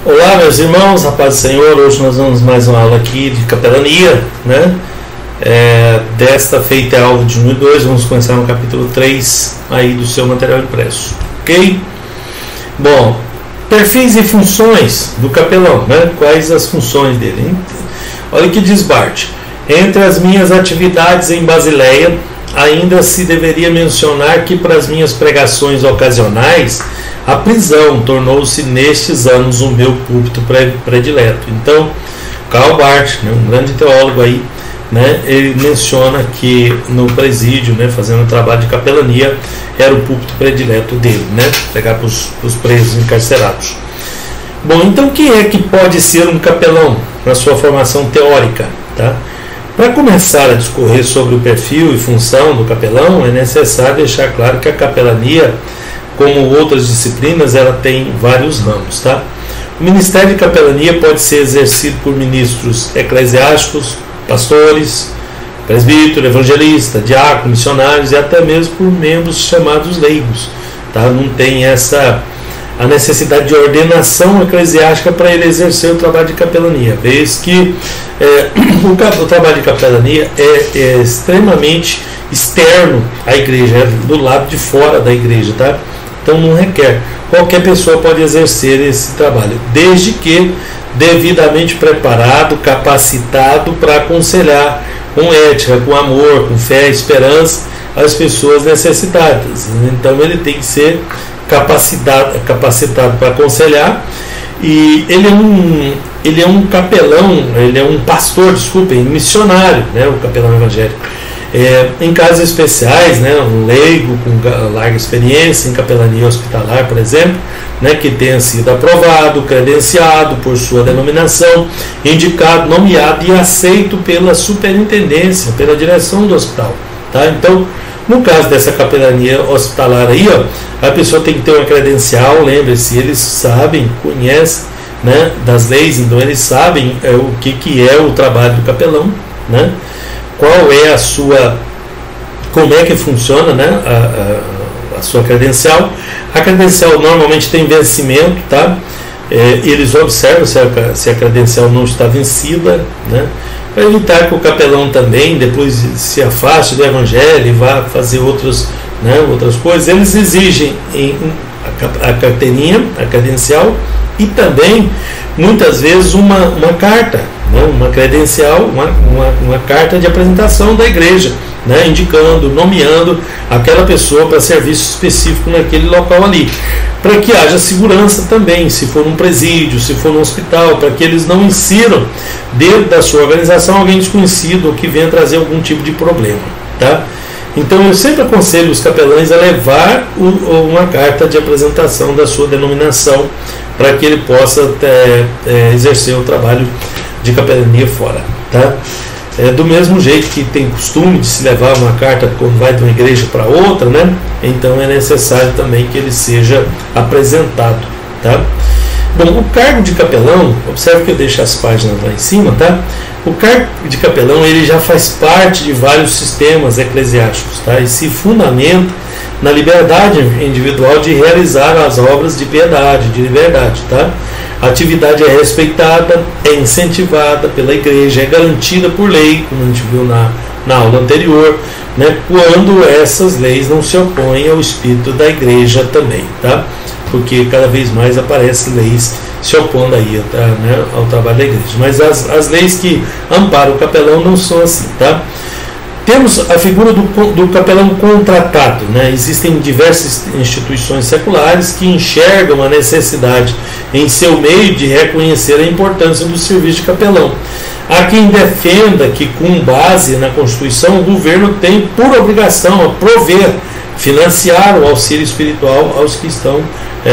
Olá, meus irmãos, a paz do Senhor. Hoje nós vamos mais uma aula aqui de capelania, né? Desta feita é a aula de 1 e 2, vamos começar no capítulo 3 aí do seu material impresso, ok? Bom, perfis e funções do capelão, né? Quais as funções dele? Olha que diz Bart: entre as minhas atividades em Basileia, ainda se deveria mencionar que para as minhas pregações ocasionais, a prisão tornou-se nestes anos o meu púlpito predileto. Então, Karl Barth, né, um grande teólogo aí, né, ele menciona que no presídio, né, fazendo trabalho de capelania, era o púlpito predileto dele, né, pregar para os presos encarcerados. Bom, então quem é que pode ser um capelão na sua formação teórica? Tá? Para começar a discorrer sobre o perfil e função do capelão, é necessário deixar claro que a capelania, como outras disciplinas, ela tem vários ramos. Tá? O ministério de capelania pode ser exercido por ministros eclesiásticos, pastores, presbítero, evangelista, diácono, missionários e até mesmo por membros chamados leigos. Tá? Não tem a necessidade de ordenação eclesiástica para ele exercer o trabalho de capelania, vez que o trabalho de capelania é extremamente externo à igreja, é do lado de fora da igreja, tá? Então não requer. Qualquer pessoa pode exercer esse trabalho, desde que devidamente preparado, capacitado para aconselhar com ética, com amor, com fé e esperança as pessoas necessitadas. Então ele tem que ser capacitado para aconselhar, e ele é um capelão, ele é um pastor, missionário, né, o capelão evangélico. Em casos especiais, né, um leigo com larga experiência em capelania hospitalar, por exemplo, né, que tenha sido aprovado, credenciado por sua denominação, indicado, nomeado e aceito pela superintendência, pela direção do hospital. Tá? Então, no caso dessa capelania hospitalar aí, a pessoa tem que ter uma credencial, lembre-se, eles sabem, conhecem, né, das leis, então eles sabem o que é o trabalho do capelão, né, qual é como é que funciona, né, a sua credencial. A credencial normalmente tem vencimento, tá? Eles observam se a credencial não está vencida, né, para evitar que o capelão também depois se afaste do evangelho e vá fazer outras coisas. Eles exigem a carteirinha, a credencial, e também muitas vezes uma carta, né, uma credencial, uma carta de apresentação da igreja, né, indicando, nomeando aquela pessoa para serviço específico naquele local ali, para que haja segurança também, se for um presídio, se for um hospital, para que eles não insiram dentro da sua organização alguém desconhecido ou que venha trazer algum tipo de problema. Tá? Então eu sempre aconselho os capelães a levar uma carta de apresentação da sua denominação, para que ele possa exercer o trabalho de capelania fora. Tá? Do mesmo jeito que tem costume de se levar uma carta quando vai de uma igreja para outra, né? Então é necessário também que ele seja apresentado. Tá? Bom, o cargo de capelão, observe que eu deixo as páginas lá em cima, tá? O cargo de capelão ele já faz parte de vários sistemas eclesiásticos, tá? E se fundamenta na liberdade individual de realizar as obras de piedade, de liberdade, tá? A atividade é respeitada, é incentivada pela igreja, é garantida por lei, como a gente viu na aula anterior, né, quando essas leis não se opõem ao espírito da igreja também, tá? Porque cada vez mais aparecem leis se opondo aí, tá, né, ao trabalho da igreja. Mas as leis que amparam o capelão não são assim, tá? Temos a figura do capelão contratado, né? Existem diversas instituições seculares que enxergam a necessidade em seu meio de reconhecer a importância do serviço de capelão. Há quem defenda que, com base na Constituição, o governo tem por obrigação a prover, financiar o auxílio espiritual aos que estão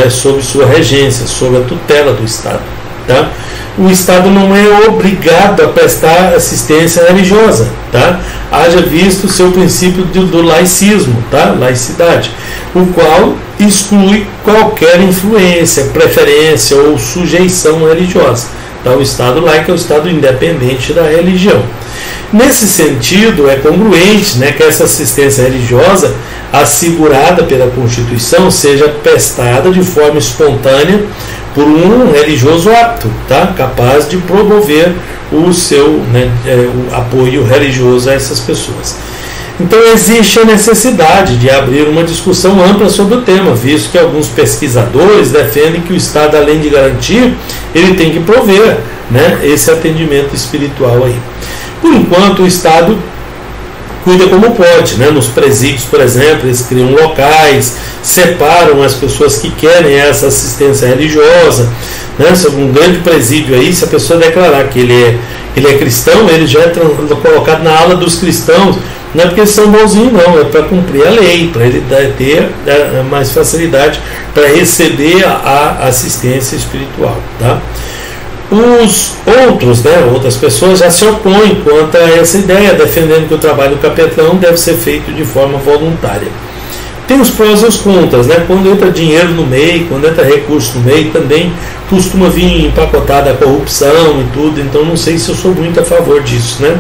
sob sua regência, sob a tutela do Estado. Tá? O Estado não é obrigado a prestar assistência religiosa, tá? Haja visto o seu princípio do laicismo, tá? Laicidade, o qual exclui qualquer influência, preferência ou sujeição religiosa. Tá? O Estado laico é o Estado independente da religião. Nesse sentido, é congruente, né, que essa assistência religiosa assegurada pela Constituição seja prestada de forma espontânea, por um religioso apto, tá? Capaz de promover o seu, né, o apoio religioso a essas pessoas. Então existe a necessidade de abrir uma discussão ampla sobre o tema, visto que alguns pesquisadores defendem que o Estado, além de garantir, ele tem que prover, né, esse atendimento espiritual aí. Por enquanto, o Estado cuida como pode, né? Nos presídios, por exemplo, eles criam locais, separam as pessoas que querem essa assistência religiosa, né? Sobre um grande presídio aí, se a pessoa declarar que ele é cristão, ele já é colocado na ala dos cristãos, não é porque eles são bonzinhos, não, é para cumprir a lei, para ele ter mais facilidade para receber a assistência espiritual, tá? Os outros, né, outras pessoas já se opõem quanto a essa ideia, defendendo que o trabalho do capelão deve ser feito de forma voluntária. Tem os prós e os contras, né? Quando entra dinheiro no meio, quando entra recurso no meio, também costuma vir empacotada a corrupção e tudo, então não sei se eu sou muito a favor disso, né?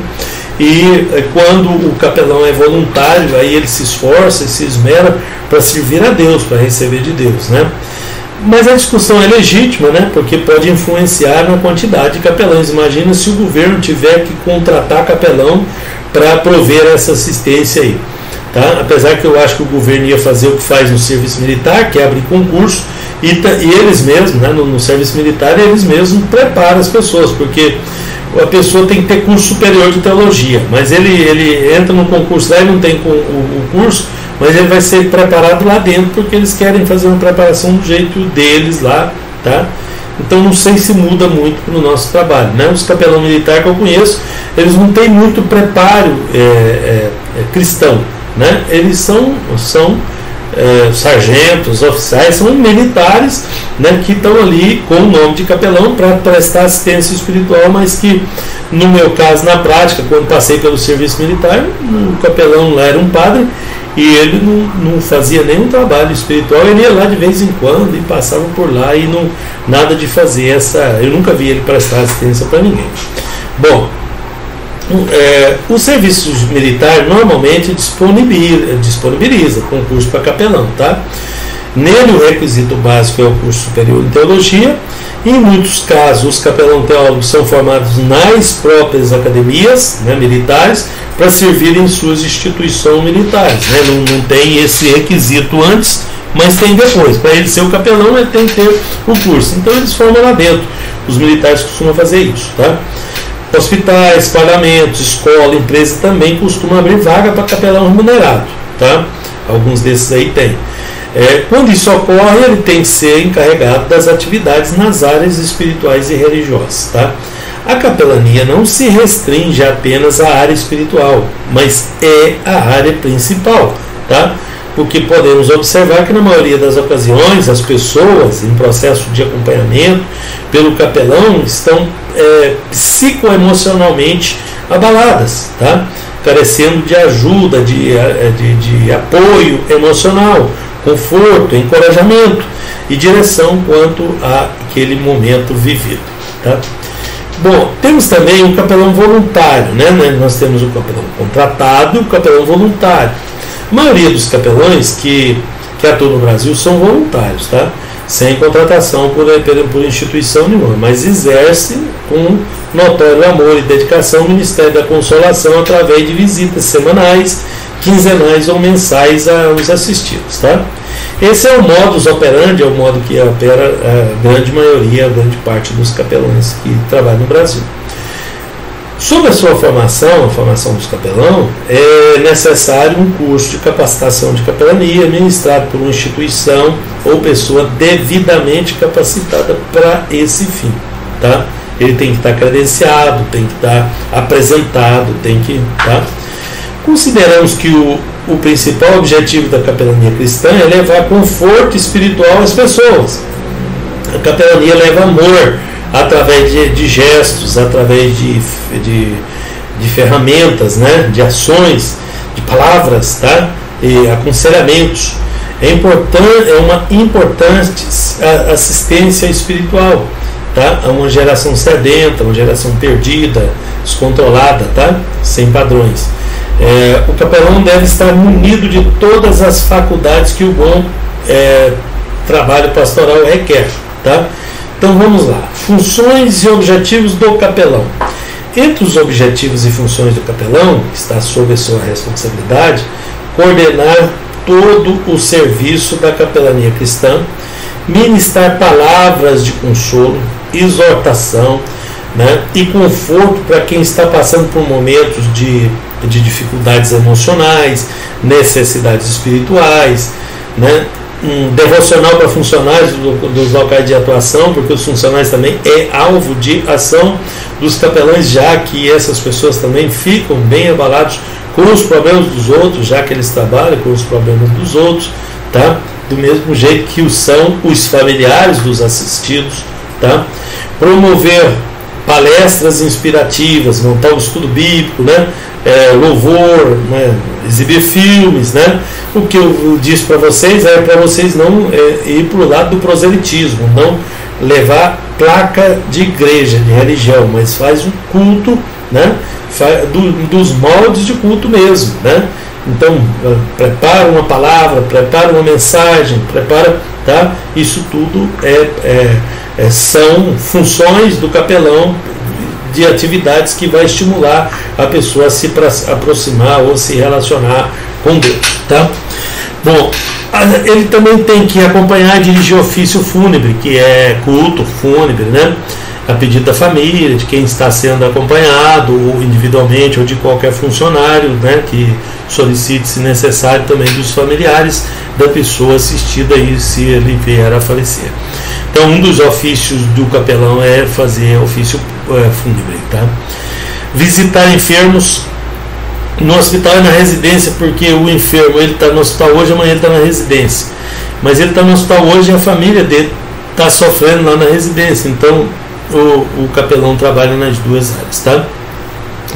E quando o capelão é voluntário, aí ele se esforça e se esmera para servir a Deus, para receber de Deus, né? Mas a discussão é legítima, né? Porque pode influenciar na quantidade de capelães. Imagina se o governo tiver que contratar capelão para prover essa assistência aí, tá? Apesar que eu acho que o governo ia fazer o que faz no serviço militar, que é abrir concurso, e eles mesmos, né, no serviço militar, eles mesmos preparam as pessoas, porque a pessoa tem que ter curso superior de teologia, mas ele entra no concurso lá e não tem o curso, mas ele vai ser preparado lá dentro, porque eles querem fazer uma preparação do jeito deles lá, tá? Então não sei se muda muito no nosso trabalho, né? Os capelão militar que eu conheço, eles não têm muito preparo cristão, né? Eles são sargentos, oficiais, são militares, né, que estão ali com o nome de capelão para prestar assistência espiritual, mas que no meu caso, na prática, quando passei pelo serviço militar, o capelão lá era um padre e ele não fazia nenhum trabalho espiritual, ele ia lá de vez em quando e passava por lá e não, nada de fazer eu nunca vi ele prestar assistência para ninguém. Bom, o serviço militar normalmente disponibiliza concurso para capelão, tá? Nele o requisito básico é o curso superior em teologia. Em muitos casos os capelão teólogos são formados nas próprias academias, né, militares, para servir em suas instituições militares, né? Não tem esse requisito antes, mas tem depois. Para ele ser o capelão, ele tem que ter o curso. Então eles formam lá dentro. Os militares costumam fazer isso, tá? Hospitais, parlamentos, escola, empresa também costumam abrir vaga para capelão remunerado, tá? Alguns desses aí tem. Quando isso ocorre, ele tem que ser encarregado das atividades nas áreas espirituais e religiosas, tá? A capelania não se restringe apenas à área espiritual, mas é a área principal, tá? Porque podemos observar que na maioria das ocasiões as pessoas em processo de acompanhamento pelo capelão estão psicoemocionalmente abaladas, tá? Carecendo de ajuda, de apoio emocional, conforto, encorajamento e direção quanto àquele momento vivido, tá? Bom, temos também o capelão voluntário, né? Nós temos o capelão contratado e o capelão voluntário. A maioria dos capelães que atuam no Brasil são voluntários, tá? Sem contratação por instituição nenhuma, mas exercem com notório amor e dedicação o Ministério da Consolação através de visitas semanais, quinzenais ou mensais aos assistidos, tá? Esse é o modus operandi, é o modo que opera a grande maioria, a grande parte dos capelães que trabalham no Brasil. Sobre a sua formação, a formação dos capelão, é necessário um curso de capacitação de capelania ministrado por uma instituição ou pessoa devidamente capacitada para esse fim, tá? Ele tem que estar credenciado, tem que estar apresentado, tem que, tá? Consideramos que o principal objetivo da capelania cristã é levar conforto espiritual às pessoas. A capelania leva amor através de gestos, através de ferramentas, né, de ações, de palavras, tá? E aconselhamentos. É uma importante assistência espiritual, tá? A uma geração sedenta, uma geração perdida, descontrolada, tá? Sem padrões. O capelão deve estar munido de todas as faculdades que o bom trabalho pastoral requer, tá? Então vamos lá. Funções e objetivos do capelão. Entre os objetivos e funções do capelão, que está sob a sua responsabilidade, coordenar todo o serviço da capelania cristã, ministrar palavras de consolo, exortação, né, e conforto para quem está passando por momentos de dificuldades emocionais, necessidades espirituais, né, um devocional para funcionários dos locais de atuação, porque os funcionários também é alvo de ação dos capelães, já que essas pessoas também ficam bem abalados com os problemas dos outros, já que eles trabalham com os problemas dos outros, tá? Do mesmo jeito que são os familiares dos assistidos, tá? Promover palestras inspirativas, montar o estudo bíblico, né? Louvor, né? Exibir filmes, né? O que eu disse para vocês é para vocês não ir para o lado do proselitismo, não levar placa de igreja, de religião, mas faz um culto, né? Dos moldes de culto mesmo, né? Então prepara uma palavra, prepara uma mensagem, prepara, tá? Isso tudo são funções do capelão, de atividades que vai estimular a pessoa a se aproximar ou se relacionar com Deus, tá? Bom, ele também tem que acompanhar e dirigir ofício fúnebre, que é culto fúnebre, né? A pedido da família, de quem está sendo acompanhado, ou individualmente, ou de qualquer funcionário, né, que solicite, se necessário, também dos familiares da pessoa assistida, e se ele vier a falecer. Então, um dos ofícios do capelão é fazer ofício fúnebre, tá? Visitar enfermos no hospital e na residência, porque o enfermo, ele está no hospital hoje, amanhã ele está na residência, mas ele está no hospital hoje e a família dele está sofrendo lá na residência, então o capelão trabalha nas duas áreas, tá?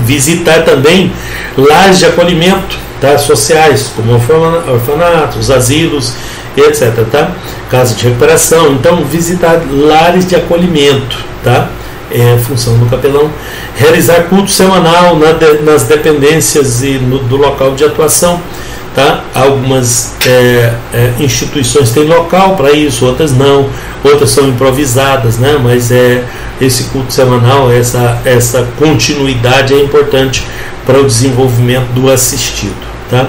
Visitar também lares de acolhimento, tá? Sociais, como orfanatos, asilos, etc, tá? Casa de recuperação. Então, visitar lares de acolhimento, tá? É a função do capelão. Realizar culto semanal nas dependências e do local de atuação, tá? Algumas instituições têm local para isso, outras não, outras são improvisadas, né? Mas esse culto semanal, essa continuidade é importante para o desenvolvimento do assistido, tá?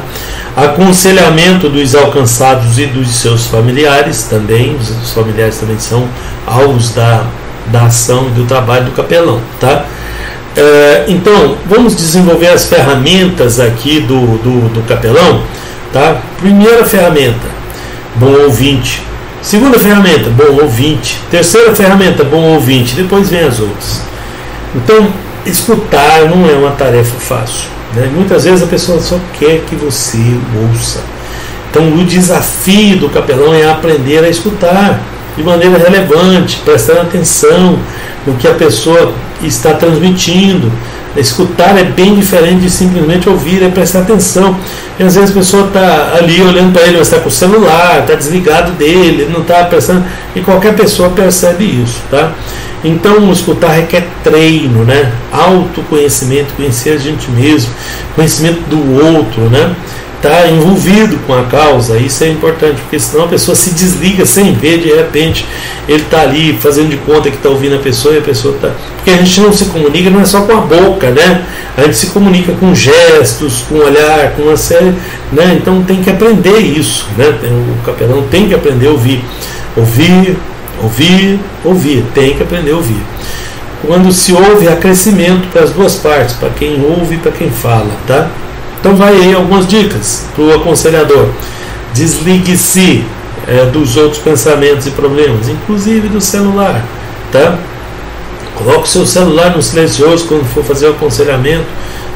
Aconselhamento dos alcançados e dos seus familiares também, os familiares também são alvos da ação e do trabalho do capelão, tá? Então, vamos desenvolver as ferramentas aqui do capelão, tá? Primeira ferramenta, bom ouvinte. Segunda ferramenta, bom ouvinte. Terceira ferramenta, bom ouvinte. Depois vem as outras. Então, escutar não é uma tarefa fácil, né? Muitas vezes a pessoa só quer que você ouça. Então, o desafio do capelão é aprender a escutar de maneira relevante, prestando atenção no que a pessoa está transmitindo. Escutar é bem diferente de simplesmente ouvir, é prestar atenção. E às vezes a pessoa está ali olhando para ele, mas está com o celular, está desligado dele, não está prestando. E qualquer pessoa percebe isso, tá? Então, escutar requer treino, né? Autoconhecimento, conhecer a gente mesmo, conhecimento do outro, né? Tá envolvido com a causa, isso é importante, porque senão a pessoa se desliga sem ver, de repente ele está ali fazendo de conta que está ouvindo a pessoa e a pessoa está. Porque a gente não se comunica, não é só com a boca, né? A gente se comunica com gestos, com olhar, com uma série, né? Então tem que aprender isso, né? O capelão tem que aprender a ouvir. Ouvir, tem que aprender a ouvir. Quando se ouve, há crescimento para as duas partes, para quem ouve e para quem fala, tá? Então vai aí algumas dicas para o aconselhador. Desligue-se dos outros pensamentos e problemas, inclusive do celular, tá? Coloque o seu celular no silencioso quando for fazer o aconselhamento,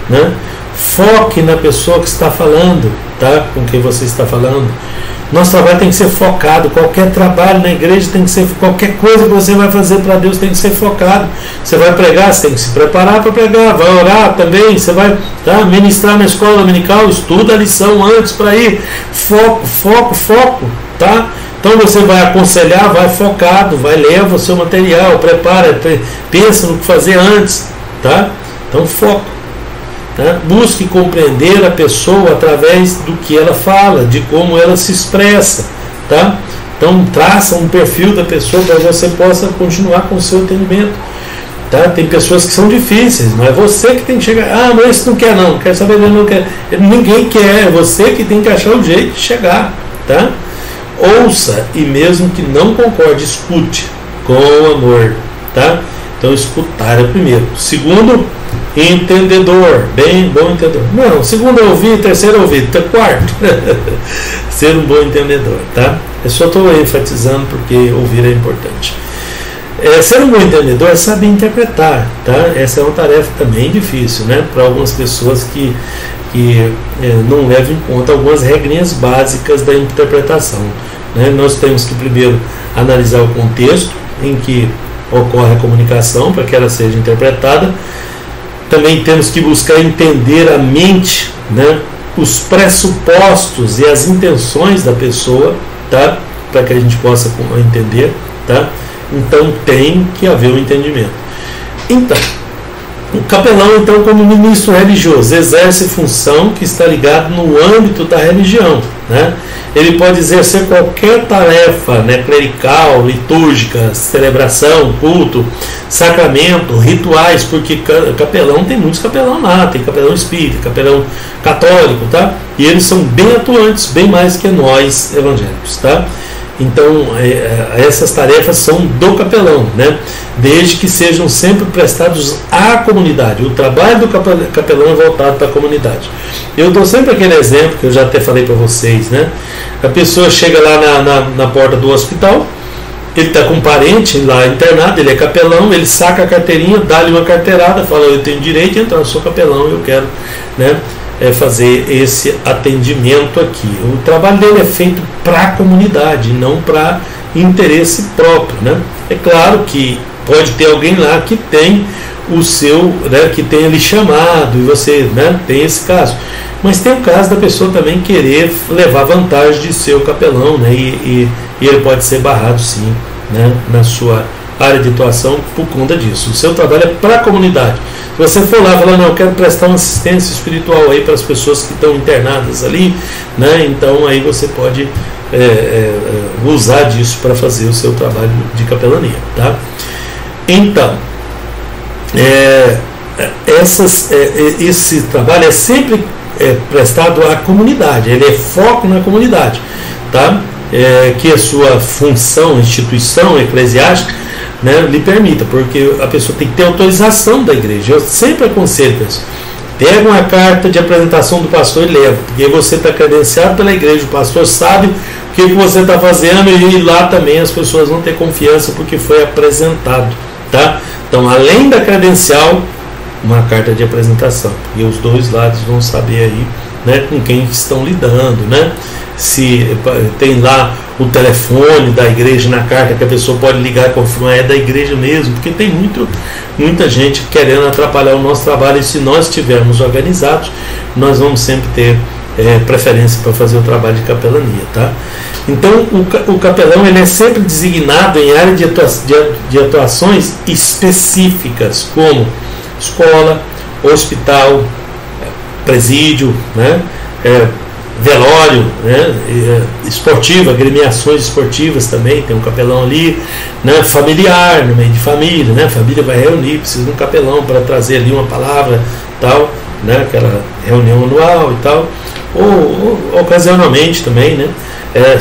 né? Foque na pessoa que está falando, tá? Com quem você está falando. Nosso trabalho tem que ser focado. Qualquer trabalho na igreja tem que ser, qualquer coisa que você vai fazer para Deus tem que ser focado. Você vai pregar, você tem que se preparar para pregar. Vai orar também, você vai, tá, ministrar na escola dominical, estuda a lição antes para ir. Foco, tá? Então você vai aconselhar, vai focado, vai leva o seu material, prepara, pensa no que fazer antes, tá? Então foco. Tá? Busque compreender a pessoa através do que ela fala, de como ela se expressa, tá? Então traça um perfil da pessoa para que você possa continuar com o seu atendimento. Tá? Tem pessoas que são difíceis, não é você que tem que chegar. Ah, mas esse não quer não, quer saber, não quer. Ninguém quer, é você que tem que achar o jeito de chegar. Tá? Ouça, e mesmo que não concorde, escute com amor. Tá? Então escutar é primeiro. Segundo, entendedor, bem bom entendedor. Não, segundo é ouvir, terceiro é ouvir, quarto ser um bom entendedor. Tá? Eu só estou enfatizando porque ouvir é importante. Ser um bom entendedor é saber interpretar, tá? Essa é uma tarefa também difícil, né? Para algumas pessoas que não levam em conta algumas regrinhas básicas da interpretação, né? Nós temos que primeiro analisar o contexto em que ocorre a comunicação para que ela seja interpretada. Também temos que buscar entender a mente, né? Os pressupostos e as intenções da pessoa, tá? Para que a gente possa entender, tá? Então tem que haver um entendimento. Então, o capelão, então, como ministro religioso, exerce função que está ligada no âmbito da religião, né? Ele pode exercer qualquer tarefa, né, clerical, litúrgica, celebração, culto, sacramento, rituais, porque capelão tem muitos capelão lá, tem capelão espírita, capelão católico, tá? E eles são bem atuantes, bem mais que nós evangélicos, tá? Então, essas tarefas são do capelão, né? Desde que sejam sempre prestados à comunidade. O trabalho do capelão é voltado para a comunidade. Eu dou sempre aquele exemplo que eu já até falei para vocês, né? A pessoa chega lá na porta do hospital, ele está com um parente lá internado, ele é capelão, ele saca a carteirinha, dá-lhe uma carteirada, fala: eu tenho direito, então eu sou capelão, eu quero, né, fazer esse atendimento aqui. O trabalho dele é feito para a comunidade, não para interesse próprio, né? É claro que pode ter alguém lá que tem o seu, né, que tem ele chamado, e você, né, tem esse caso. Mas tem o caso da pessoa também querer levar vantagem de ser o capelão, né, e ele pode ser barrado sim, né, na sua área de atuação por conta disso. O seu trabalho é para a comunidade. Se você for lá e falar: não, eu quero prestar uma assistência espiritual aí para as pessoas que estão internadas ali, né, então aí você pode usar disso para fazer o seu trabalho de capelania, tá? Então, esse trabalho é sempre prestado à comunidade, ele é foco na comunidade, tá? Que a sua função, instituição eclesiástica, né, lhe permita, porque a pessoa tem que ter autorização da igreja. Eu sempre aconselho isso. Pega uma carta de apresentação do pastor e leva, porque você está credenciado pela igreja, o pastor sabe o que você está fazendo, e lá também as pessoas vão ter confiança porque foi apresentado, tá? Então, além da credencial, uma carta de apresentação, e os dois lados vão saber aí, né, com quem estão lidando, né? Se tem lá o telefone da igreja na carta, que a pessoa pode ligar e confirmar, é da igreja mesmo, porque tem muita gente querendo atrapalhar o nosso trabalho, e se nós estivermos organizados, nós vamos sempre ter preferência para fazer o trabalho de capelania, tá? Então, o capelão, ele é sempre designado em área de atuações específicas, como escola, hospital, presídio, né? Velório, né? Esportiva, agremiações esportivas também, tem um capelão ali, né? Familiar, no meio de família, né? A família vai reunir, precisa de um capelão para trazer ali uma palavra, tal, né? Aquela reunião anual e tal, ou ocasionalmente também, né?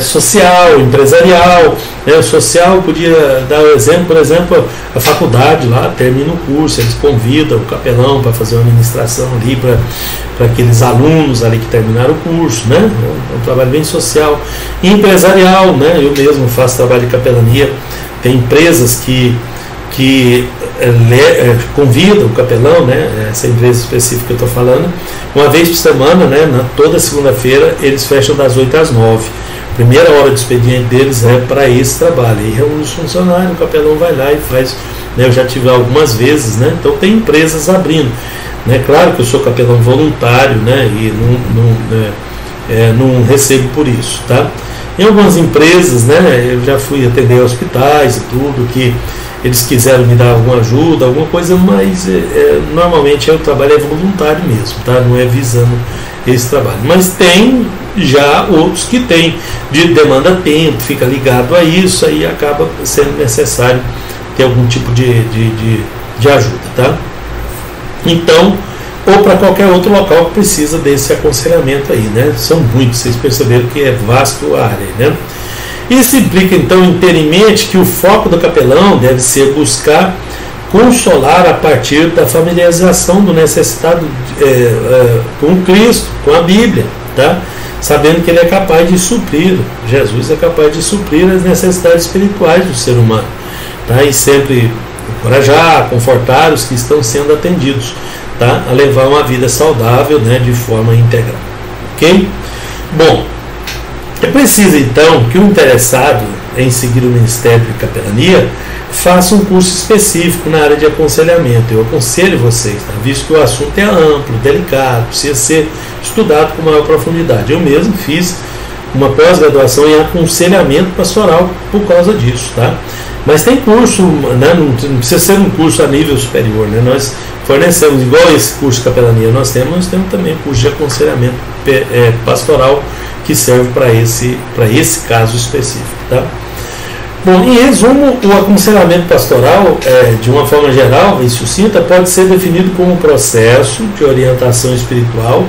Social, empresarial, né? O social podia dar o exemplo, por exemplo, a faculdade lá termina o curso, eles convidam o capelão para fazer uma administração ali para aqueles alunos ali que terminaram o curso, né? É um trabalho bem social. E empresarial, né? Eu mesmo faço trabalho de capelania, tem empresas que convidam o capelão, né? Essa empresa específica que eu estou falando, uma vez por semana, né? Toda segunda-feira eles fecham das 8 às 9. Primeira hora de expediente deles é para esse trabalho. Aí reúne os funcionários, o capelão vai lá e faz, né? Eu já tive algumas vezes, né? Então tem empresas abrindo, né? Claro que eu sou capelão voluntário, né? E não recebo por isso, tá? Em algumas empresas, né? Eu já fui atender hospitais e tudo, que eles quiseram me dar alguma ajuda, alguma coisa, mas normalmente o trabalho é voluntário mesmo, tá? Não é visando esse trabalho. Mas tem Já outros que têm, demanda tempo, fica ligado a isso, aí acaba sendo necessário ter algum tipo de ajuda, tá? Então, ou para qualquer outro local que precisa desse aconselhamento aí, né? São muitos, vocês perceberam que é vasto a área, né? Isso implica então inteiramente que o foco do capelão deve ser buscar consolar a partir da familiarização do necessitado com Cristo, com a Bíblia, tá? Sabendo que ele é capaz de suprir, Jesus é capaz de suprir as necessidades espirituais do ser humano, tá? E sempre encorajar, confortar os que estão sendo atendidos, tá? A levar uma vida saudável, né, de forma integral, ok? Bom, é preciso então que o interessado em seguir o Ministério de Capelania faça um curso específico na área de aconselhamento. Eu aconselho vocês, tá? Visto que o assunto é amplo, delicado, precisa ser estudado com maior profundidade. Eu mesmo fiz uma pós-graduação em aconselhamento pastoral por causa disso, tá? Mas tem curso, né? Não precisa ser um curso a nível superior, né? Nós fornecemos, igual esse curso de capelania nós temos também curso de aconselhamento pastoral que serve para esse caso específico, tá? Bom, em resumo, o aconselhamento pastoral, de uma forma geral e sucinta, pode ser definido como um processo de orientação espiritual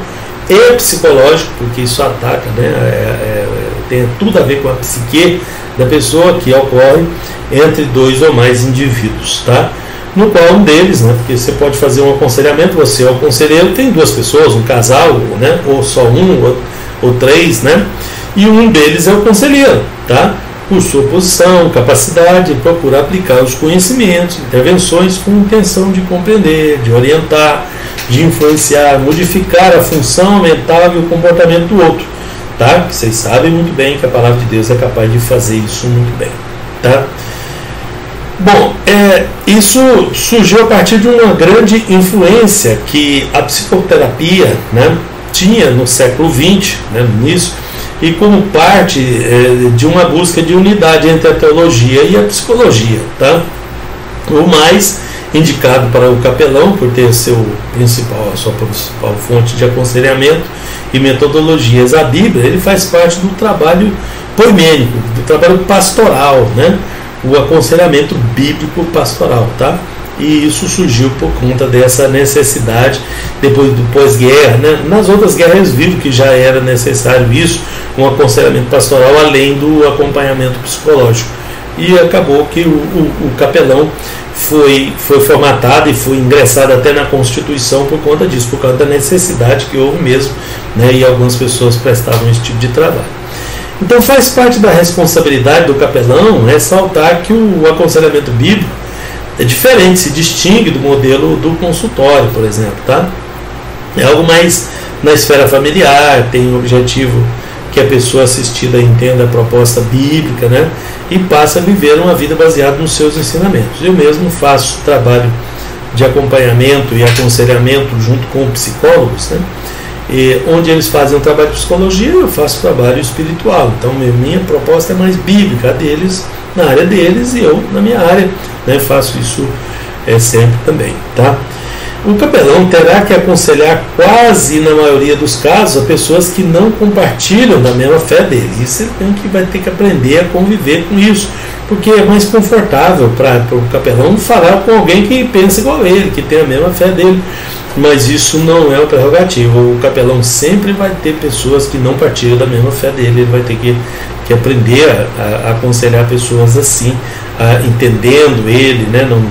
e psicológico, porque isso ataca, né, tem tudo a ver com a psique da pessoa, que ocorre entre dois ou mais indivíduos, tá? No qual um deles, né, porque você pode fazer um aconselhamento, você é o conselheiro, tem duas pessoas, um casal, né, ou só um, ou três, né, e um deles é o conselheiro, tá? Por sua posição, capacidade, procura aplicar os conhecimentos, intervenções com intenção de compreender, de orientar, de influenciar, modificar a função mental e o comportamento do outro, tá? Vocês sabem muito bem que a palavra de Deus é capaz de fazer isso muito bem, tá? Bom, isso surgiu a partir de uma grande influência que a psicoterapia, né, tinha no século XX, né, no início, e como parte de uma busca de unidade entre a teologia e a psicologia, tá? O mais indicado para o capelão, por ter a sua principal fonte de aconselhamento e metodologias, a Bíblia, ele faz parte do trabalho poimênico, do trabalho pastoral, né? O aconselhamento bíblico pastoral, tá? E isso surgiu por conta dessa necessidade depois do pós-guerra, né? Nas outras guerras viram que já era necessário isso, um aconselhamento pastoral além do acompanhamento psicológico, e acabou que o capelão foi formatado e foi ingressado até na Constituição por conta disso, por causa da necessidade que houve mesmo, né? E algumas pessoas prestavam esse tipo de trabalho. Então faz parte da responsabilidade do capelão ressaltar que o aconselhamento bíblico é diferente, se distingue do modelo do consultório, por exemplo, tá? É algo mais na esfera familiar, tem o objetivo que a pessoa assistida entenda a proposta bíblica, né? E passa a viver uma vida baseada nos seus ensinamentos. Eu mesmo faço trabalho de acompanhamento e aconselhamento junto com psicólogos, né? Onde eles fazem um trabalho de psicologia, eu faço trabalho espiritual. Então minha proposta é mais bíblica, a deles na área deles e eu na minha área, né, faço isso sempre também, tá? O capelão terá que aconselhar quase na maioria dos casos a pessoas que não compartilham da mesma fé dele. Isso ele vai ter que aprender a conviver com isso, porque é mais confortável para o capelão falar com alguém que pensa igual a ele, que tem a mesma fé dele. Mas isso não é o prerrogativo. O capelão sempre vai ter pessoas que não partilham da mesma fé dele. Ele vai ter que aprender a aconselhar pessoas assim, entendendo ele, né, não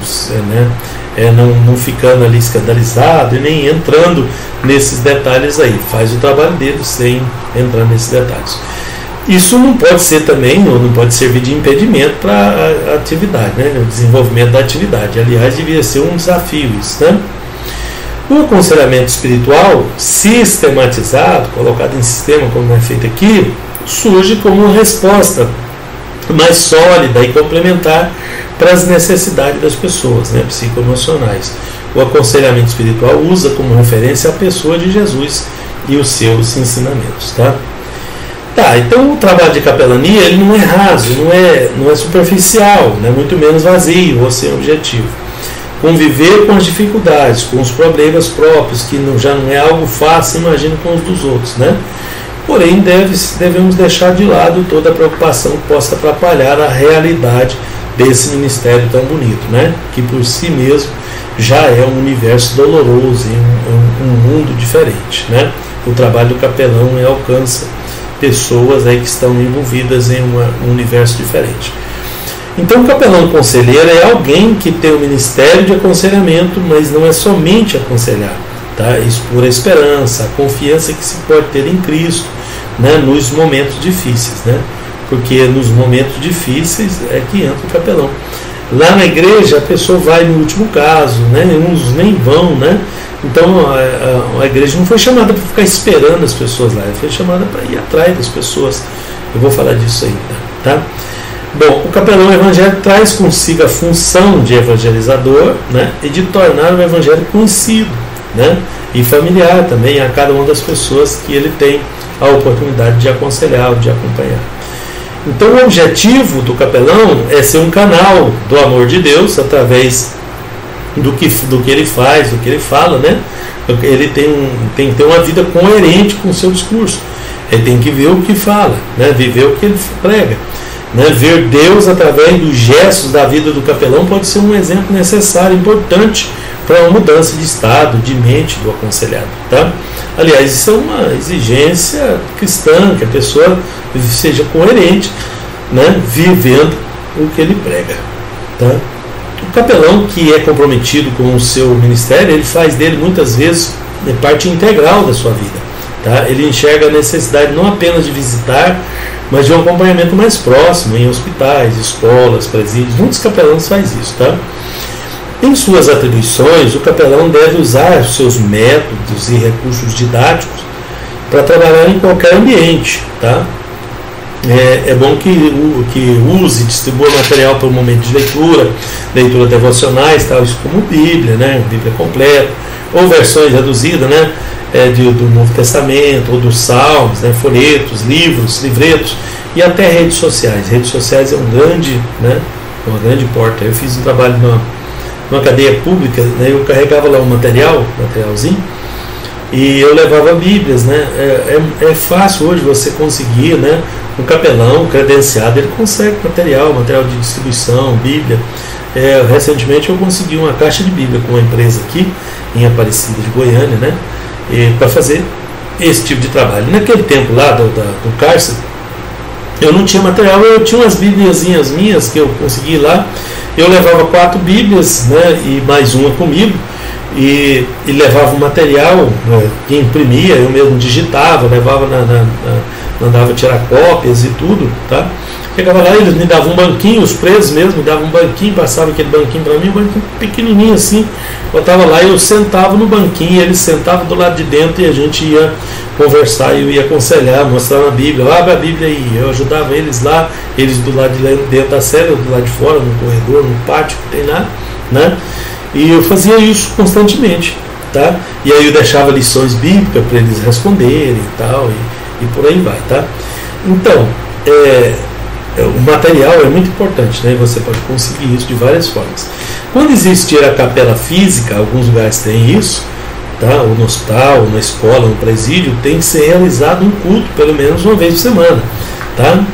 ficando ali escandalizado e nem entrando nesses detalhes aí. Faz o trabalho dele sem entrar nesses detalhes. Isso não pode ser também, ou não pode servir de impedimento para a atividade, né, o desenvolvimento da atividade. Aliás, devia ser um desafio isso, né? O aconselhamento espiritual sistematizado, colocado em sistema como é feito aqui, surge como uma resposta mais sólida e complementar para as necessidades das pessoas, né, psicoemocionais. O aconselhamento espiritual usa como referência a pessoa de Jesus e os seus ensinamentos, tá? Então o trabalho de capelania ele não é raso, não é superficial, né, muito menos vazio ou sem objetivo. Conviver com as dificuldades, com os problemas próprios, que já não é algo fácil, imagina com os dos outros, né? Porém, devemos deixar de lado toda a preocupação que possa atrapalhar a realidade desse ministério tão bonito, né? Que por si mesmo já é um universo doloroso, um mundo diferente, né? O trabalho do capelão alcança pessoas aí que estão envolvidas em um universo diferente. Então, o capelão conselheiro é alguém que tem o ministério de aconselhamento, mas não é somente aconselhar, tá? Expor a esperança, a confiança que se pode ter em Cristo, né? Nos momentos difíceis, né? Porque nos momentos difíceis é que entra o capelão. Lá na igreja a pessoa vai no último caso, né? Uns nem vão, né? Então a igreja não foi chamada para ficar esperando as pessoas lá, ela foi chamada para ir atrás das pessoas. Eu vou falar disso ainda, tá? Bom, o capelão evangélico traz consigo a função de evangelizador, né? E de tornar o evangelho conhecido, né? E familiar também a cada uma das pessoas que ele tem a oportunidade de aconselhar ou de acompanhar. Então o objetivo do capelão é ser um canal do amor de Deus através do que ele faz, do que ele fala, né? Ele tem que ter uma vida coerente com o seu discurso. Ele tem que ver o que fala, né? Viver o que ele prega, né? Ver Deus através dos gestos da vida do capelão pode ser um exemplo necessário, importante para uma mudança de estado, de mente do aconselhado, tá? Aliás, isso é uma exigência cristã, que a pessoa seja coerente, né, vivendo o que ele prega, tá? O capelão que é comprometido com o seu ministério, ele faz dele muitas vezes parte integral da sua vida, tá? Ele enxerga a necessidade não apenas de visitar, mas de um acompanhamento mais próximo em hospitais, escolas, presídios. Muitos capelãos fazem isso, tá? Em suas atribuições, o capelão deve usar os seus métodos e recursos didáticos para trabalhar em qualquer ambiente, tá? É bom que use e distribua material para o momento de leitura devocionais, tal, isso como Bíblia, né? Bíblia completa, ou versões reduzidas, né? Do Novo Testamento, ou dos Salmos, né? Folhetos, livros, livretos, e até redes sociais. Redes sociais é uma grande porta. Eu fiz um trabalho numa cadeia pública, né? Eu carregava lá um materialzinho, e eu levava bíblias, né? É fácil hoje você conseguir, né? Um capelão credenciado, ele consegue material de distribuição, Bíblia. Recentemente eu consegui uma caixa de Bíblia com uma empresa aqui em Aparecida de Goiânia, né? Para fazer esse tipo de trabalho. Naquele tempo lá do cárcere, eu não tinha material, eu tinha umas bíbliazinhas minhas que eu consegui lá. Eu levava 4 bíblias, né? E mais uma comigo. E levava o material, né, que imprimia, eu mesmo digitava, levava mandava tirar cópias e tudo, tá? Chegava lá, eles me davam um banquinho, os presos mesmo me davam um banquinho, passavam aquele banquinho para mim, um banquinho pequenininho assim, botava lá e eu sentava no banquinho, eles sentavam do lado de dentro e a gente ia conversar, eu ia aconselhar, mostrar na Bíblia, abre a Bíblia aí, eu ajudava eles lá, eles do lado de dentro da cela, do lado de fora, no corredor, no pátio que tem lá, né? E eu fazia isso constantemente, tá? E aí eu deixava lições bíblicas para eles responderem e tal, e por aí vai, tá? Então, o material é muito importante, né? Você pode conseguir isso de várias formas. Quando existir a capela física, alguns lugares têm isso, tá? Ou no hospital, ou na escola, no presídio, tem que ser realizado um culto pelo menos uma vez por semana, tá?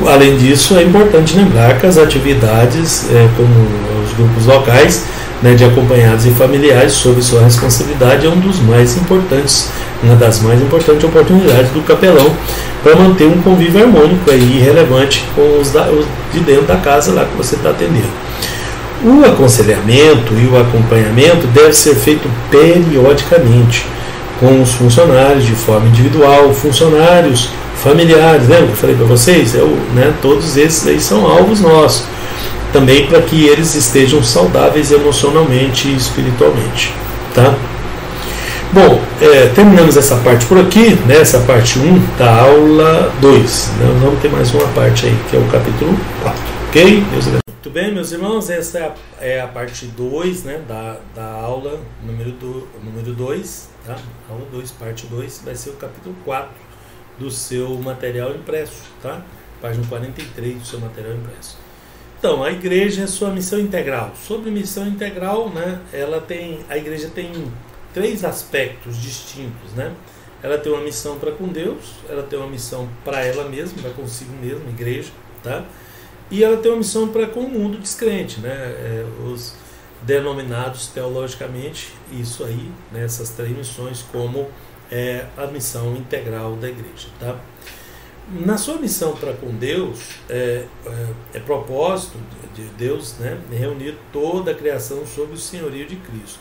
Além disso, é importante lembrar que as atividades, como os grupos locais, né, de acompanhados e familiares, sob sua responsabilidade, é uma das mais importantes oportunidades do capelão para manter um convívio harmônico e relevante com os de dentro da casa lá que você está atendendo. O aconselhamento e o acompanhamento deve ser feito periodicamente com os funcionários, de forma individual, funcionários familiares, lembra que eu falei para vocês? Todos esses aí são alvos nossos, também para que eles estejam saudáveis emocionalmente e espiritualmente, tá? Bom, terminamos essa parte por aqui, né? Essa parte 1 da aula 2, né? Nós vamos ter mais uma parte aí, que é o capítulo 4, ok? Muito bem, meus irmãos, essa é a parte 2, né, da aula número 2, tá? Aula 2, parte 2, vai ser o capítulo 4 do seu material impresso, tá? Página 43 do seu material impresso. Então, a igreja é sua missão integral. Sobre missão integral, né, a igreja tem 3 aspectos distintos, né? ela tem uma missão para com Deus, ela tem uma missão para ela mesma, para consigo mesma, igreja, tá? E ela tem uma missão para com o mundo descrente, né? Os denominados teologicamente, isso aí, né? Essas três missões como a missão integral da igreja, tá? Na sua missão para com Deus, é propósito de Deus, né? Reunir toda a criação sob o senhorio de Cristo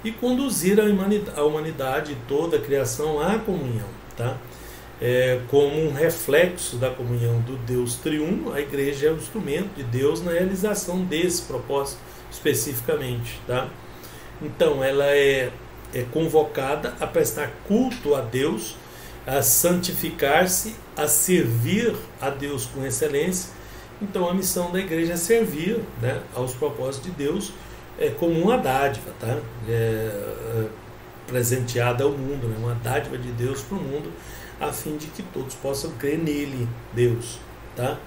e conduzir a humanidade e toda a criação à comunhão, tá? Como um reflexo da comunhão do Deus triuno, a igreja é o instrumento de Deus na realização desse propósito especificamente, tá? Então ela é convocada a prestar culto a Deus, a santificar-se, a servir a Deus com excelência. Então a missão da igreja é servir, né, aos propósitos de Deus, como uma dádiva, tá? Presenteada ao mundo, né? Uma dádiva de Deus para o mundo, a fim de que todos possam crer nele, Deus, tá?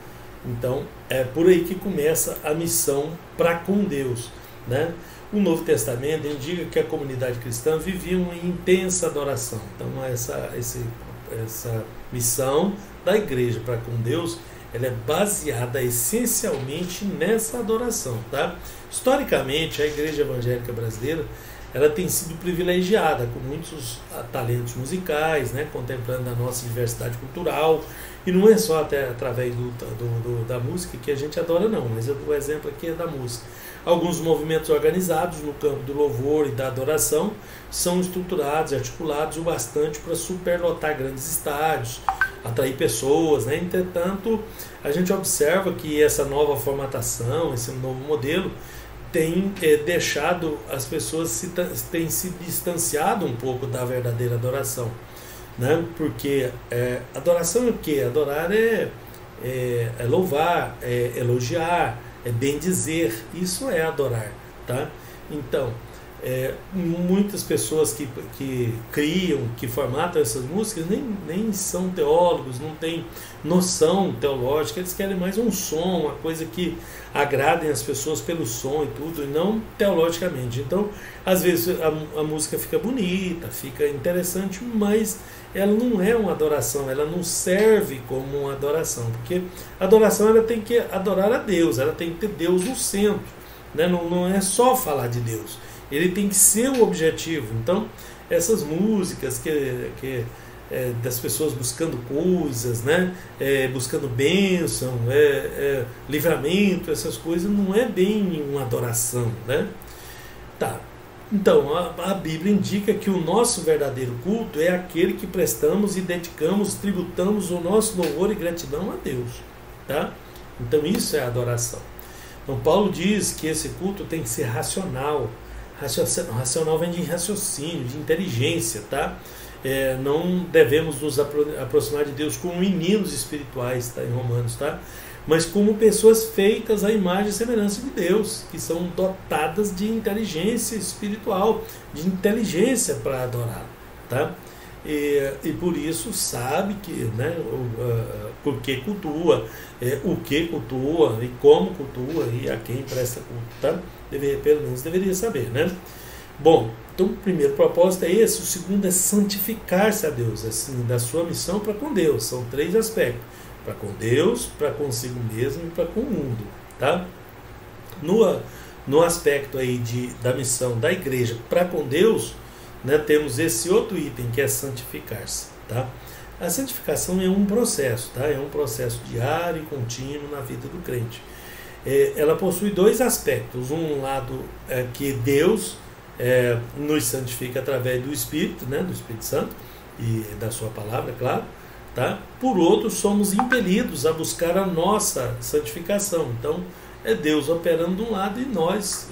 Então é por aí que começa a missão para com Deus, né? O Novo Testamento indica que a comunidade cristã vivia uma intensa adoração. Então essa missão da igreja para com Deus, ela é baseada essencialmente nessa adoração, tá? Historicamente, a igreja evangélica brasileira, ela tem sido privilegiada com muitos talentos musicais, né, contemplando a nossa diversidade cultural, e não é só até através da música que a gente adora, não, mas o exemplo aqui é da música. Alguns movimentos organizados no campo do louvor e da adoração são estruturados e articulados o bastante para superlotar grandes estádios, atrair pessoas, né? Entretanto, a gente observa que essa nova formatação, esse novo modelo, tem deixado as pessoas têm se distanciado um pouco da verdadeira adoração, né? Porque adoração é o quê? Adorar é louvar, é elogiar, é bem dizer, isso é adorar, tá? Então, muitas pessoas que criam, que formatam essas músicas, nem são teólogos, não têm noção teológica, eles querem mais um som, uma coisa que agradem as pessoas pelo som e tudo, e não teologicamente. Então, às vezes a música fica bonita, fica interessante, mas ela não é uma adoração, ela não serve como uma adoração, porque a adoração ela tem que adorar a Deus, ela tem que ter Deus no centro, né? Não é só falar de Deus, ele tem que ser o objetivo. Então, essas músicas das pessoas buscando coisas, né? Buscando bênção, livramento, essas coisas, não é bem uma adoração, né? Tá. Então, a Bíblia indica que o nosso verdadeiro culto é aquele que prestamos e dedicamos, tributamos o nosso louvor e gratidão a Deus, tá? Então, isso é adoração. Então, Paulo diz que esse culto tem que ser racional. Racional vem de raciocínio, de inteligência, tá? Não devemos nos aproximar de Deus como meninos espirituais, tá? Em Romanos, tá? Mas como pessoas feitas à imagem e semelhança de Deus, que são dotadas de inteligência espiritual, de inteligência para adorar, tá? E por isso sabe que, né, por que cultua, o que cultua e como cultua e a quem presta culto, tá? Pelo menos deveria saber, né? Bom, então o primeiro propósito é esse, o segundo é santificar-se a Deus, assim, da sua missão para com Deus. São três aspectos: para com Deus, para consigo mesmo e para com o mundo, tá? No aspecto aí da missão da igreja para com Deus, né, temos esse outro item que é santificar-se, tá? A santificação é um processo, tá? É um processo diário e contínuo na vida do crente. Ela possui dois aspectos: um lado que Deus nos santifica através do Espírito, né, do Espírito Santo e da sua palavra, claro, tá? Por outro, somos impelidos a buscar a nossa santificação. Então, é Deus operando de um lado e nós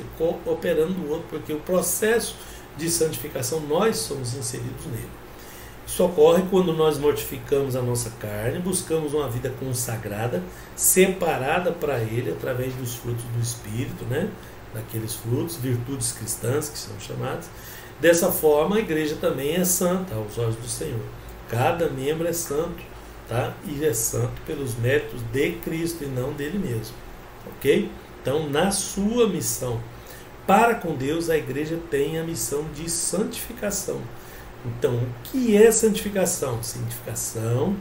operando do outro, porque o processo de santificação nós somos inseridos nele. Isso ocorre quando nós mortificamos a nossa carne, buscamos uma vida consagrada, separada para Ele através dos frutos do Espírito, né? Daqueles frutos, virtudes cristãs que são chamadas. Dessa forma, a igreja também é santa aos olhos do Senhor. Cada membro é santo, tá? E é santo pelos méritos de Cristo e não dele mesmo, ok? Então, na sua missão para com Deus, a igreja tem a missão de santificação. Então, o que é santificação? Santificação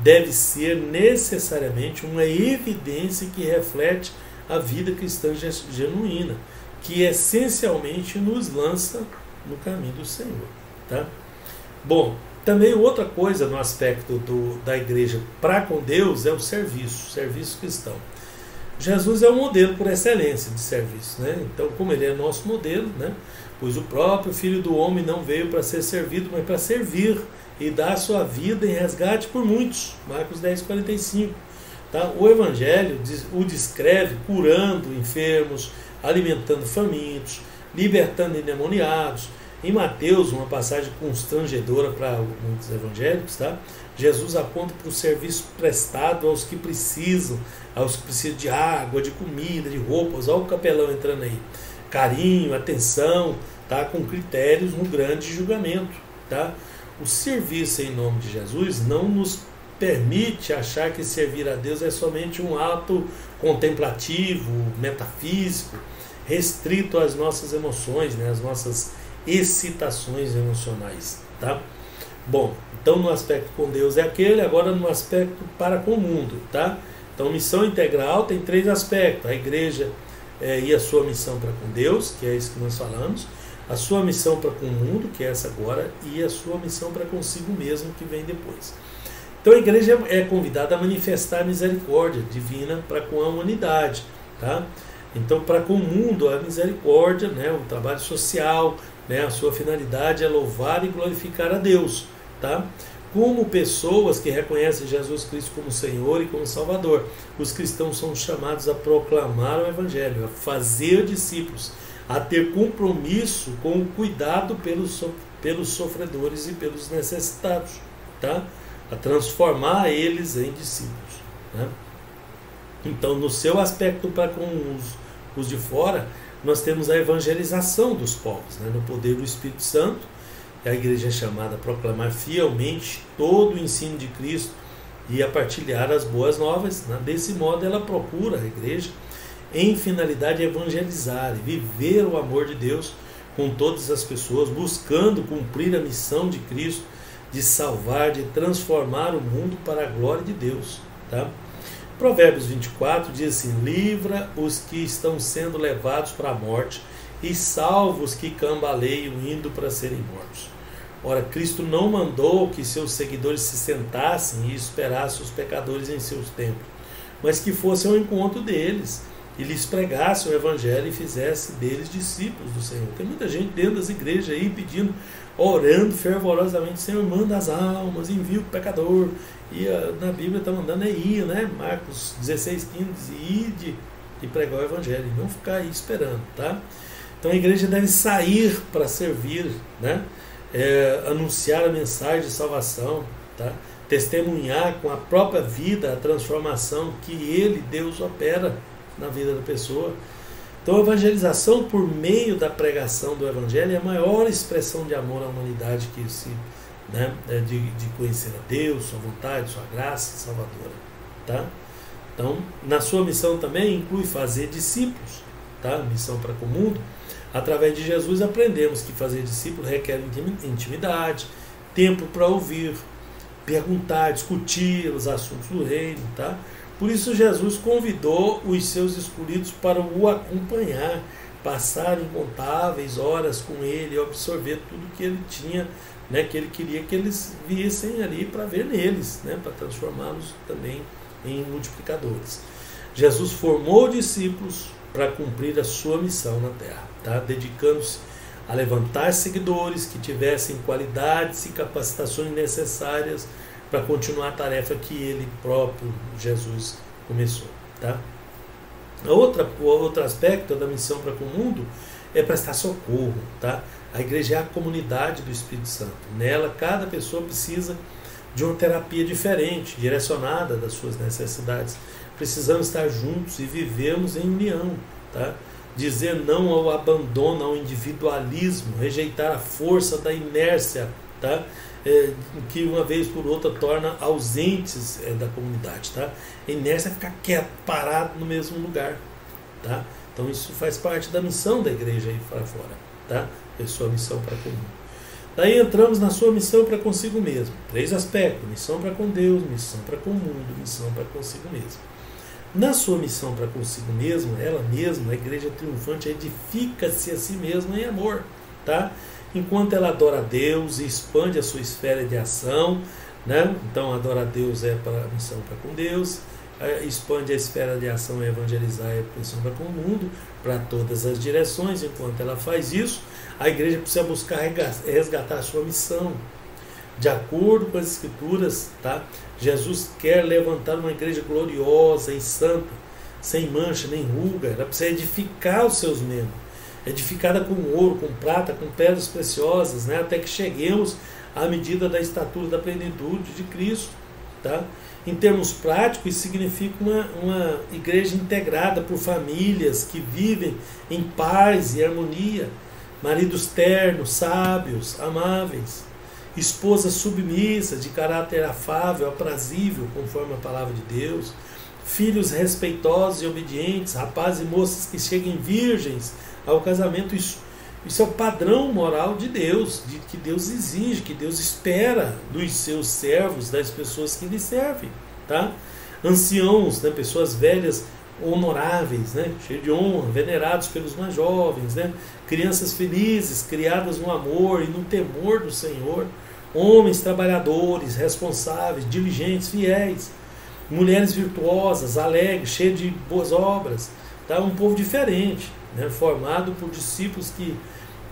deve ser necessariamente uma evidência que reflete a vida cristã genuína, que essencialmente nos lança no caminho do Senhor. Tá? Bom, também outra coisa no aspecto da igreja para com Deus é o serviço cristão. Jesus é o modelo por excelência de serviço, né? Então, como ele é nosso modelo, né? Pois o próprio Filho do Homem não veio para ser servido, mas para servir e dar a sua vida em resgate por muitos. Marcos 10:45. Tá? O Evangelho o descreve curando enfermos, alimentando famintos, libertando endemoniados. Em Mateus, uma passagem constrangedora para muitos evangélicos, tá? Jesus aponta para o serviço prestado aos que precisam de água, de comida, de roupas. Olha o capelão entrando aí. Carinho, atenção, tá? Com critérios no grande julgamento. Tá? O serviço em nome de Jesus não nos permite achar que servir a Deus é somente um ato contemplativo, metafísico, restrito às nossas emoções, né? Às nossas excitações emocionais. Tá? Bom, então no aspecto com Deus é aquele, agora no aspecto para com o mundo. Tá? Então missão integral tem 3 aspectos: a igreja e a sua missão para com Deus, que é isso que nós falamos, a sua missão para com o mundo, que é essa agora, e a sua missão para consigo mesmo, que vem depois. Então a igreja é convidada a manifestar a misericórdia divina para com a humanidade. Tá? Então, para com o mundo, a misericórdia, né, o trabalho social, né, a sua finalidade é louvar e glorificar a Deus. Tá? Como pessoas que reconhecem Jesus Cristo como Senhor e como Salvador, os cristãos são chamados a proclamar o Evangelho, a fazer discípulos, a ter compromisso com o cuidado pelos sofredores e pelos necessitados, tá? A transformar eles em discípulos. Né? Então, no seu aspecto para com os de fora, nós temos a evangelização dos povos, né? No poder do Espírito Santo. A igreja é chamada a proclamar fielmente todo o ensino de Cristo e a partilhar as boas novas. Né? Desse modo, ela procura, a igreja, em finalidade evangelizar e viver o amor de Deus com todas as pessoas, buscando cumprir a missão de Cristo de salvar, de transformar o mundo para a glória de Deus. Tá? Provérbios 24 diz assim: livra os que estão sendo levados para a morte e salva os que cambaleiam indo para serem mortos. Ora, Cristo não mandou que seus seguidores se sentassem e esperassem os pecadores em seus templos, mas que fossem ao encontro deles e lhes pregassem o Evangelho e fizessem deles discípulos do Senhor. Tem muita gente dentro das igrejas aí pedindo, orando fervorosamente: Senhor, manda as almas, envia o pecador. E na Bíblia está mandando ir, né? Marcos 16:15, ide e pregar o Evangelho, e não ficar aí esperando. Tá? Então a igreja deve sair para servir, né? Anunciar a mensagem de salvação, tá? Testemunhar com a própria vida a transformação que Ele, Deus, opera na vida da pessoa. Então a evangelização por meio da pregação do Evangelho é a maior expressão de amor à humanidade que se, né, de conhecer a Deus, sua vontade, sua graça salvadora. Tá? Então, na sua missão também inclui fazer discípulos, tá? Missão para com o mundo. Através de Jesus aprendemos que fazer discípulo requer intimidade, tempo para ouvir, perguntar, discutir os assuntos do reino. Tá? Por isso Jesus convidou os seus escolhidos para o acompanhar, passar incontáveis horas com ele, absorver tudo que ele tinha, né, que ele queria que eles vissem ali para ver neles, né, para transformá-los também em multiplicadores. Jesus formou discípulos para cumprir a sua missão na terra, tá? Dedicando-se a levantar seguidores que tivessem qualidades e capacitações necessárias para continuar a tarefa que ele próprio, Jesus, começou. Tá? O outro aspecto da missão para com o mundo é prestar socorro. Tá? A igreja é a comunidade do Espírito Santo. Nela, cada pessoa precisa de uma terapia diferente, direcionada das suas necessidades. Precisamos estar juntos e vivermos em união. Tá? Dizer não ao abandono, ao individualismo, rejeitar a força da inércia, tá? Que uma vez por outra torna ausentes da comunidade. Tá? A inércia é ficar quieto, parado no mesmo lugar. Tá? Então isso faz parte da missão da igreja aí para fora. Tá? É sua missão para comum. Daí entramos na sua missão para consigo mesmo. 3 aspectos: missão para com Deus, missão para com o mundo, missão para consigo mesmo. Na sua missão para consigo mesmo, ela mesma, a igreja triunfante, edifica-se a si mesma em amor, tá? Enquanto ela adora a Deus e expande a sua esfera de ação, né? Então, adorar a Deus é para a missão para com Deus, expande a esfera de ação e evangelizar é a missão para com o mundo, para todas as direções. Enquanto ela faz isso, a igreja precisa buscar resgatar a sua missão, de acordo com as Escrituras, tá? Jesus quer levantar uma igreja gloriosa e santa, sem mancha nem ruga. Ela precisa edificar os seus membros, edificada com ouro, com prata, com pedras preciosas, né? Até que cheguemos à medida da estatura da plenitude de Cristo, tá? Em termos práticos, isso significa uma igreja integrada por famílias que vivem em paz e harmonia, maridos ternos, sábios, amáveis, esposas submissas, de caráter afável, aprazível, conforme a palavra de Deus, filhos respeitosos e obedientes, rapazes e moças que cheguem virgens ao casamento. Isso é o padrão moral de Deus, que Deus exige, que Deus espera dos seus servos, das pessoas que lhe servem, tá? Anciãos, né, pessoas velhas, honoráveis, né, cheios de honra, venerados pelos mais jovens, né? Crianças felizes, criadas no amor e no temor do Senhor, homens trabalhadores, responsáveis, diligentes, fiéis, mulheres virtuosas, alegres, cheias de boas obras, tá? Um povo diferente, né, formado por discípulos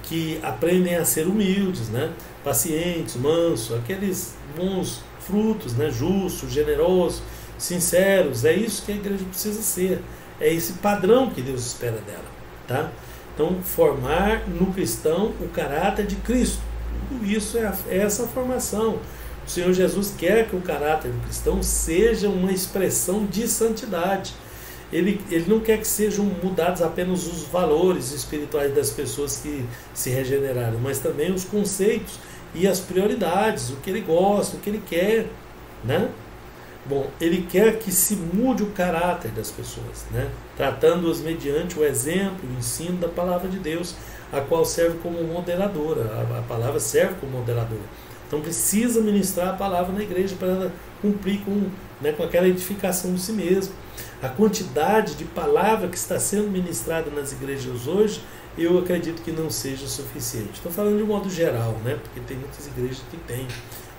que aprendem a ser humildes, né, pacientes, mansos, aqueles bons frutos, né, justos, generosos, sinceros. É isso que a igreja precisa ser, é esse padrão que Deus espera dela, tá? Então, formar no cristão o caráter de Cristo, tudo isso é essa formação. O Senhor Jesus quer que o caráter do cristão seja uma expressão de santidade. Ele não quer que sejam mudados apenas os valores espirituais das pessoas que se regeneraram, mas também os conceitos e as prioridades, o que ele gosta, o que ele quer, né? Bom, ele quer que se mude o caráter das pessoas, né? Tratando-as mediante o exemplo, o ensino da palavra de Deus, a qual serve como modeladora. A palavra serve como modeladora. Então precisa ministrar a palavra na igreja para ela cumprir com aquela edificação de si mesmo. A quantidade de palavra que está sendo ministrada nas igrejas hoje, eu acredito que não seja suficiente. Estou falando de um modo geral, né? Porque tem muitas igrejas que têm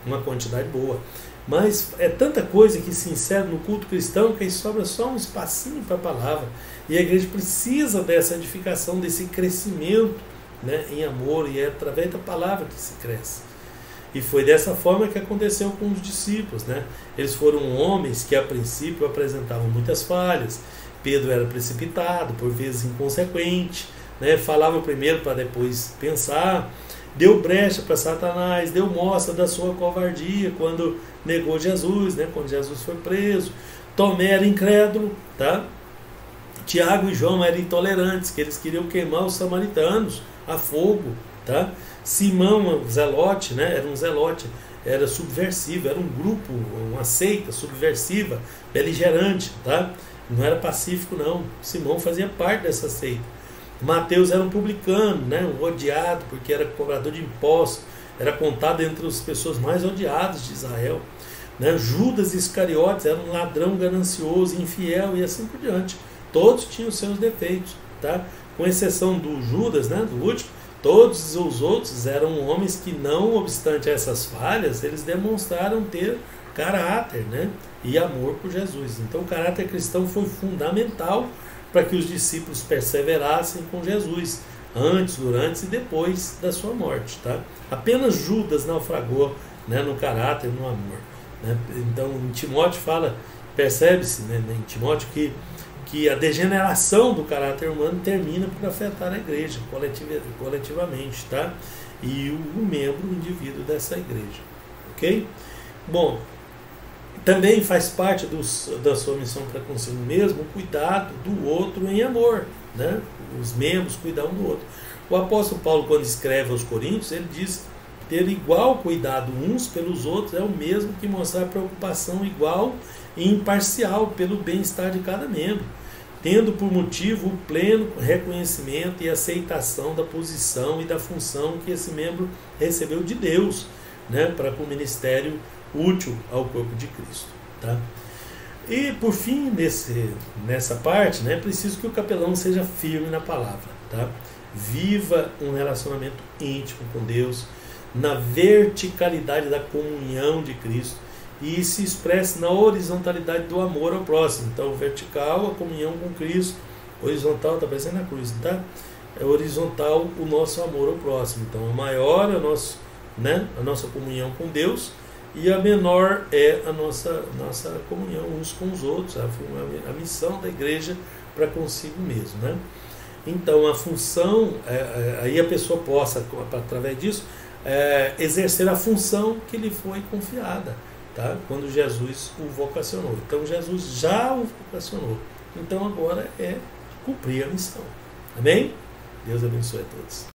uma quantidade boa. Mas é tanta coisa que se insere no culto cristão que aí sobra só um espacinho para a palavra. E a igreja precisa dessa edificação, desse crescimento, né, em amor, e é através da palavra que se cresce. E foi dessa forma que aconteceu com os discípulos, né? Eles foram homens que a princípio apresentavam muitas falhas. Pedro era precipitado, por vezes inconsequente, né? Falava primeiro para depois pensar, deu brecha para Satanás, deu mostra da sua covardia quando negou Jesus, né? Quando Jesus foi preso. Tomé era incrédulo, tá? Tiago e João eram intolerantes, que eles queriam queimar os samaritanos a fogo, tá? Simão, zelote, né? Era um zelote, era subversivo, era um grupo, uma seita subversiva, beligerante, tá? Não era pacífico, não. Simão fazia parte dessa seita. Mateus era um publicano, né? Um odiado, porque era cobrador de impostos, era contado entre as pessoas mais odiadas de Israel, né? Judas Iscariotes era um ladrão ganancioso, infiel e assim por diante. Todos tinham seus defeitos, tá? Com exceção do Judas, né? Do último, todos os outros eram homens que, não obstante essas falhas, eles demonstraram ter caráter, né? E amor por Jesus. Então o caráter cristão foi fundamental para que os discípulos perseverassem com Jesus, antes, durante e depois da sua morte, tá? Apenas Judas naufragou, né, no caráter, no amor, né? Então em Timóteo fala, percebe-se, né, em Timóteo que a degeneração do caráter humano termina por afetar a igreja coletivamente, tá? E o membro, o indivíduo dessa igreja, ok? Bom, também faz parte da sua missão para consigo mesmo o cuidado do outro em amor, né? Os membros cuidam um do outro. O apóstolo Paulo, quando escreve aos Coríntios, ele diz que ter igual cuidado uns pelos outros é o mesmo que mostrar preocupação igual e imparcial pelo bem-estar de cada membro. tendo por motivo o pleno reconhecimento e aceitação da posição e da função que esse membro recebeu de Deus, né, para o ministério útil ao corpo de Cristo. Tá? E por fim, nessa parte, né, é preciso que o capelão seja firme na palavra. Tá? Viva um relacionamento íntimo com Deus, na verticalidade da comunhão de Cristo, e se expresse na horizontalidade do amor ao próximo. Então, vertical, a comunhão com Cristo; horizontal, está parecendo na cruz, tá? É horizontal o nosso amor ao próximo. Então, a maior é a nossa comunhão com Deus, e a menor é a nossa comunhão uns com os outros, a missão da igreja para consigo mesmo, né? Então, a função, aí a pessoa possa, através disso, exercer a função que lhe foi confiada, tá? Quando Jesus o vocacionou. Então, Jesus já o vocacionou. Então, agora é cumprir a missão. Amém? Deus abençoe a todos.